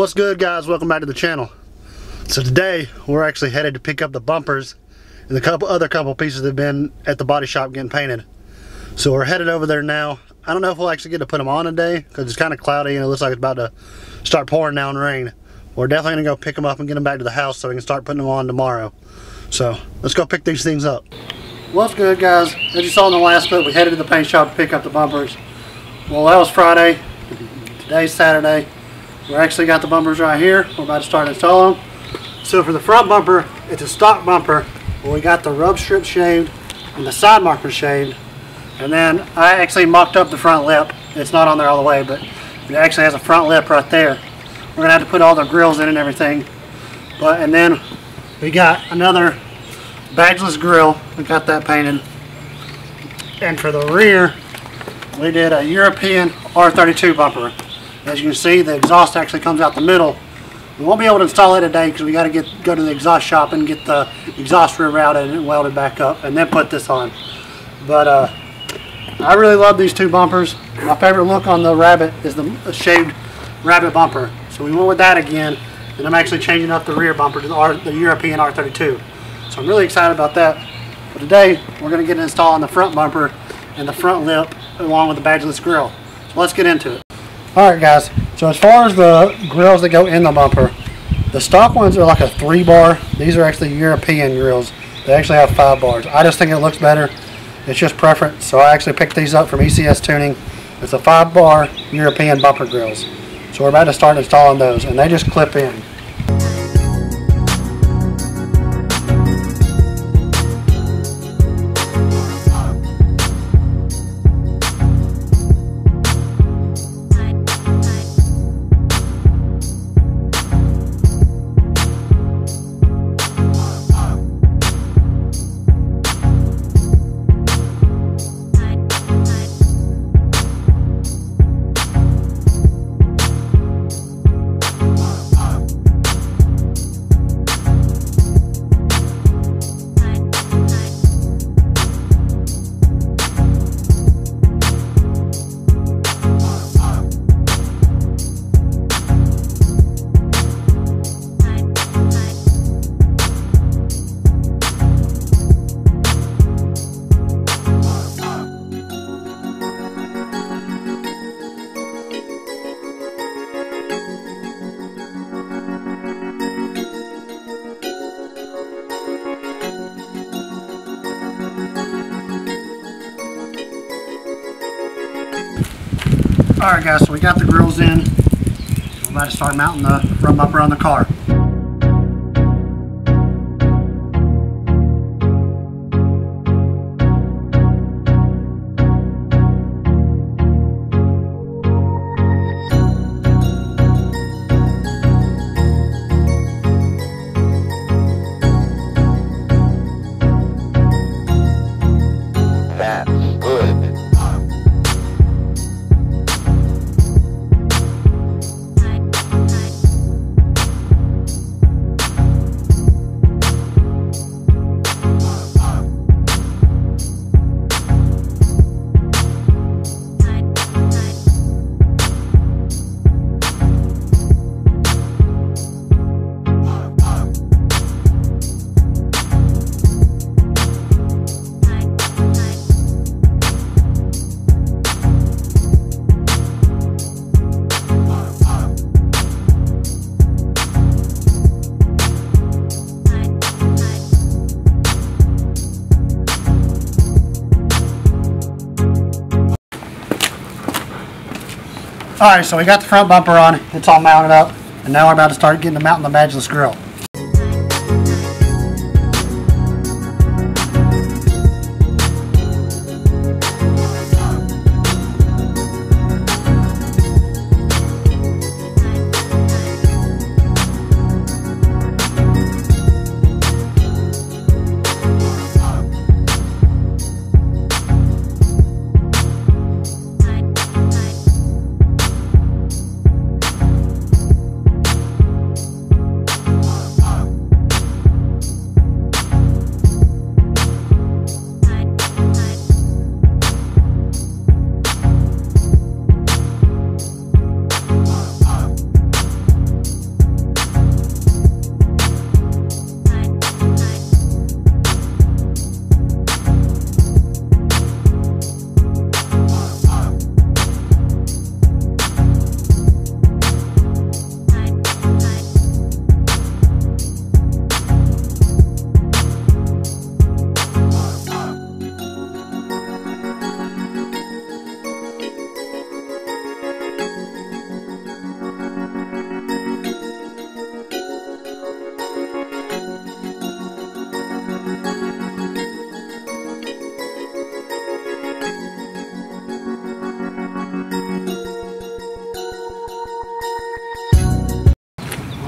What's good, guys? Welcome back to the channel. So today we're actually headed to pick up the bumpers and the other couple pieces that have been at the body shop getting painted. So we're headed over there now. I don't know if we'll actually get to put them on today because it's kind of cloudy and it looks like it's about to start pouring down rain. We're definitely gonna go pick them up and get them back to the house so we can start putting them on tomorrow. So let's go pick these things up. What's good, guys? As you saw in the last clip, we headed to the paint shop to pick up the bumpers. Well, that was Friday. Today's Saturday. We actually got the bumpers right here. We're about to start installing them. So for the front bumper, it's a stock bumper where we got the rub strip shaved and the side markers shaved. And then I actually mocked up the front lip. It's not on there all the way, but it actually has a front lip right there. We're gonna have to put all the grills in and everything. And then we got another badgeless grill. We got that painted. And for the rear, we did a European R32 bumper. As you can see, the exhaust actually comes out the middle. We won't be able to install it today because we got to go to the exhaust shop and get the exhaust rerouted and welded back up and then put this on. But I really love these two bumpers. My favorite look on the Rabbit is the shaved Rabbit bumper. So we went with that again, and I'm actually changing up the rear bumper to the European R32. So I'm really excited about that. But today we're going to get it installed on the front bumper and the front lip along with the badgeless grill. So let's get into it. Alright, guys, so as far as the grills that go in the bumper, the stock ones are like a 3-bar. These are actually European grills. They actually have 5 bars. I just think it looks better. It's just preference. So I actually picked these up from ECS Tuning. It's a 5-bar European bumper grills. So we're about to start installing those, and they just clip in. Alright, guys, so we got the grills in. We're about to start mounting the front bumper on the car. Alright, so we got the front bumper on, it's all mounted up, and now we're about to start getting to mounting the badgeless grill.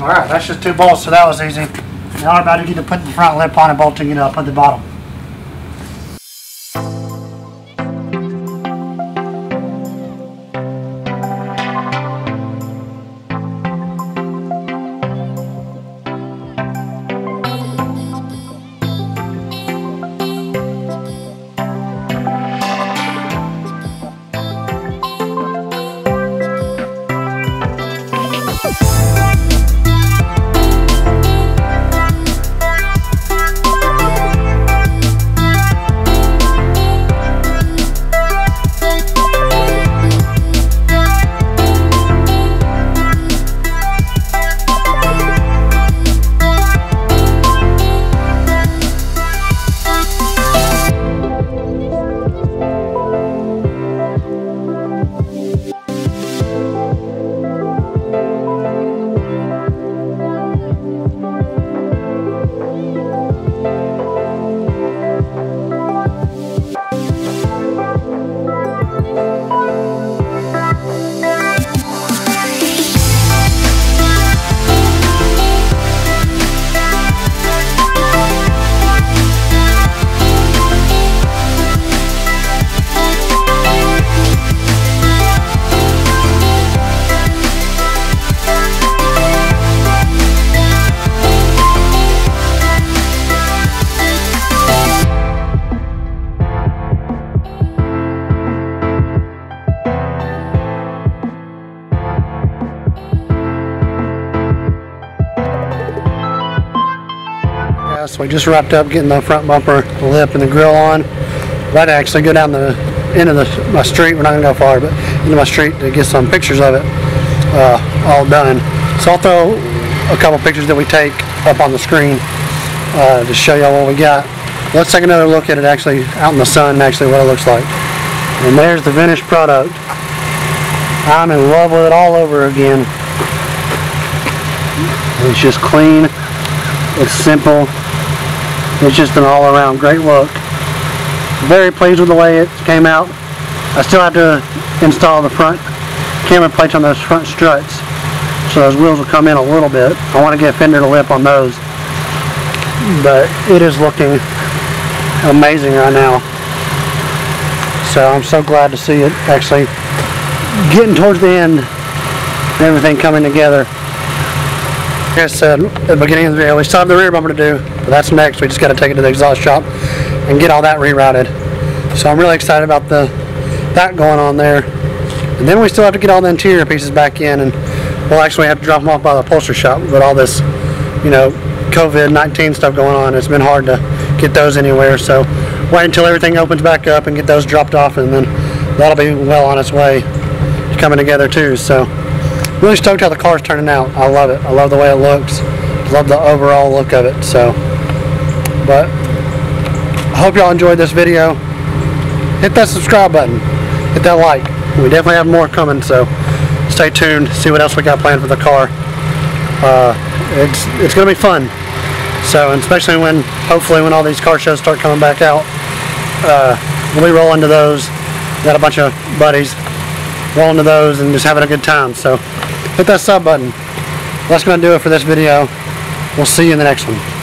Alright, that's just 2 bolts, so that was easy. Now I'm about to get to put the front lip on and bolting it up at the bottom. So we just wrapped up getting the front bumper, the lip, and the grill on. About to actually go down the end of my street. We're not going to go far, but into my street to get some pictures of it all done. So I'll throw a couple pictures that we take up on the screen to show y'all what we got. Let's take another look at it actually out in the sun, actually what it looks like. And there's the finished product. I'm in love with it all over again. It's just clean. It's simple. It's just an all-around great look. Very pleased with the way it came out. I still have to install the front camera plates on those front struts, so those wheels will come in a little bit. I want to get fender to lip on those, but it is looking amazing right now. So I'm so glad to see it actually getting towards the end and everything coming together. Like I said at the beginning of the video, we still have the rear bumper to do, but that's next. We just got to take it to the exhaust shop and get all that rerouted. So I'm really excited about that going on there. And then we still have to get all the interior pieces back in, and we'll actually have to drop them off by the upholstery shop. But all this, you know, COVID-19 stuff going on, it's been hard to get those anywhere. So wait until everything opens back up and get those dropped off, and then that'll be well on its way to coming together too. So really stoked how the car's turning out. I love it. I love the way it looks. Love the overall look of it. So, but I hope y'all enjoyed this video. Hit that subscribe button. Hit that like. We definitely have more coming, so stay tuned. See what else we got planned for the car. It's gonna be fun. So, and especially when, hopefully, when all these car shows start coming back out, we'll be rolling to those. Got a bunch of buddies rolling to those and just having a good time. So hit that sub button. That's going to do it for this video. We'll see you in the next one.